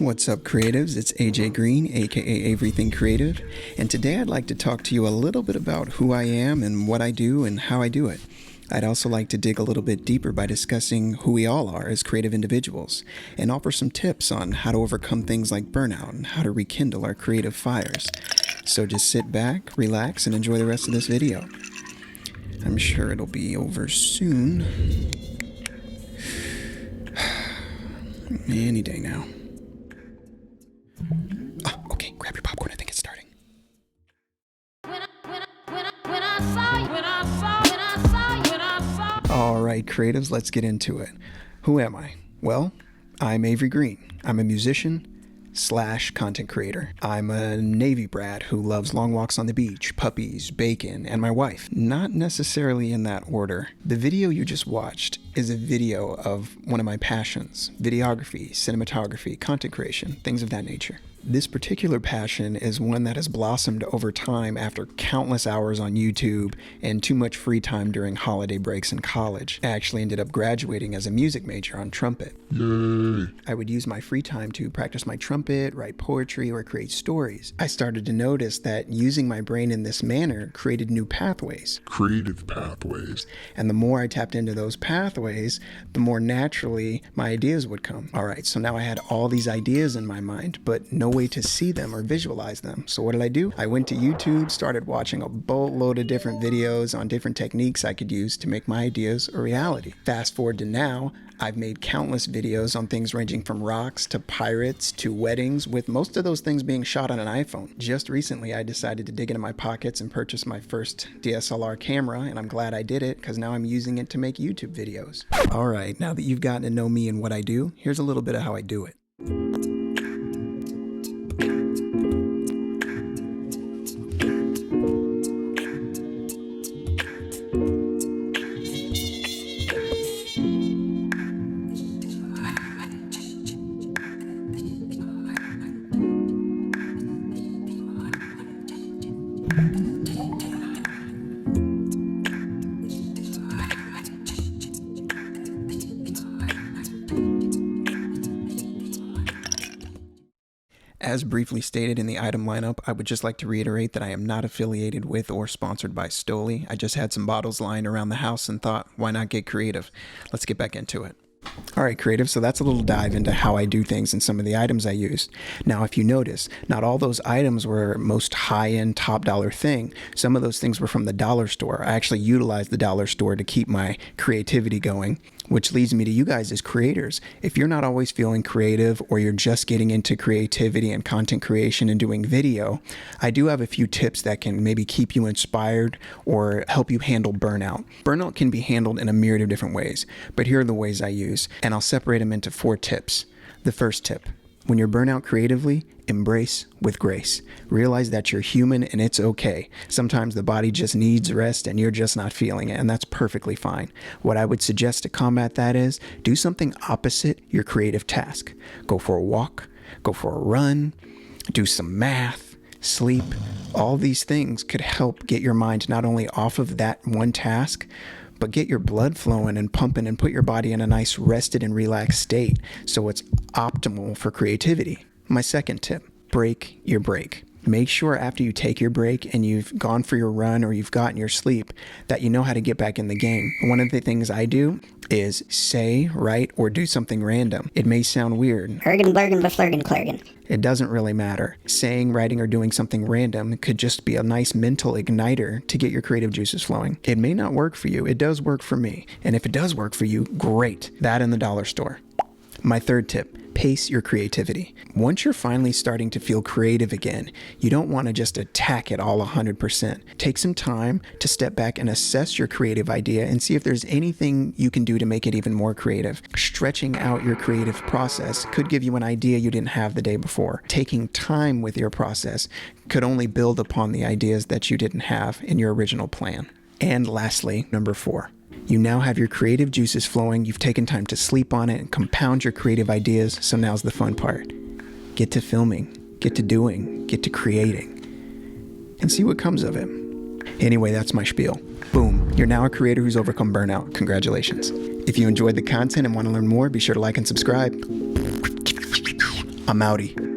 What's up, creatives? It's AJ Green, aka Everything Creative, and today I'd like to talk to you a little bit about who I am and what I do and how I do it. I'd also like to dig a little bit deeper by discussing who we all are as creative individuals and offer some tips on how to overcome things like burnout and how to rekindle our creative fires. So just sit back, relax, and enjoy the rest of this video. I'm sure it'll be over soon. Any day now. Okay, grab your popcorn. I think it's starting. All right, creatives, let's get into it. Who am I? Well, I'm Avery Green. I'm a musician / content creator. I'm a Navy brat who loves long walks on the beach, puppies, bacon, and my wife. Not necessarily in that order. The video you just watched is a video of one of my passions: videography, cinematography, content creation, things of that nature. This particular passion is one that has blossomed over time after countless hours on YouTube and too much free time during holiday breaks in college. I actually ended up graduating as a music major on trumpet. Yay! I would use my free time to practice my trumpet, write poetry, or create stories. I started to notice that using my brain in this manner created new pathways. Creative pathways. And the more I tapped into those pathways, the more naturally my ideas would come. All right, so now I had all these ideas in my mind, but no way to see them or visualize them. So what did I do? I went to YouTube, started watching a boatload of different videos on different techniques I could use to make my ideas a reality. Fast forward to now, I've made countless videos on things ranging from rocks to pirates to weddings, with most of those things being shot on an iPhone. Just recently, I decided to dig into my pockets and purchase my first DSLR camera, and I'm glad I did it because now I'm using it to make YouTube videos. All right, now that you've gotten to know me and what I do, here's a little bit of how I do it. As briefly stated in the item lineup, I would just like to reiterate that I am not affiliated with or sponsored by Stoli. I just had some bottles lying around the house and thought, why not get creative? Let's get back into it. All right, creative, so that's a little dive into how I do things and some of the items I used. Now, if you notice, not all those items were most high-end, top-dollar thing. Some of those things were from the dollar store. I actually utilized the dollar store to keep my creativity going, which leads me to you guys as creators. If you're not always feeling creative, or you're just getting into creativity and content creation and doing video, I do have a few tips that can maybe keep you inspired or help you handle burnout. Burnout can be handled in a myriad of different ways, but here are the ways I use, and I'll separate them into 4 tips. The first tip: when you're burnout creatively, embrace with grace. Realize that you're human and it's okay. Sometimes the body just needs rest and you're just not feeling it, and that's perfectly fine. What I would suggest to combat that is do something opposite your creative task. Go for a walk, go for a run, do some math, sleep. All these things could help get your mind not only off of that one task, but get your blood flowing and pumping and put your body in a nice rested and relaxed state so it's optimal for creativity. My second tip: break your break. Make sure after you take your break and you've gone for your run or you've gotten your sleep that you know how to get back in the game. One of the things I do is say, write, or do something random. It may sound weird. Ergen, blurgen, beflurgen, clergen. It doesn't really matter. Saying, writing, or doing something random could just be a nice mental igniter to get your creative juices flowing. It may not work for you. It does work for me. And if it does work for you, great. That in the dollar store. My third tip: pace your creativity. Once you're finally starting to feel creative again, you don't want to just attack it all 100%. Take some time to step back and assess your creative idea and see if there's anything you can do to make it even more creative. Stretching out your creative process could give you an idea you didn't have the day before. Taking time with your process could only build upon the ideas that you didn't have in your original plan. And lastly, number 4. You now have your creative juices flowing, you've taken time to sleep on it and compound your creative ideas, so now's the fun part. Get to filming, get to doing, get to creating, and see what comes of it. Anyway, that's my spiel. Boom, you're now a creator who's overcome burnout. Congratulations. If you enjoyed the content and want to learn more, be sure to like and subscribe. I'm outie.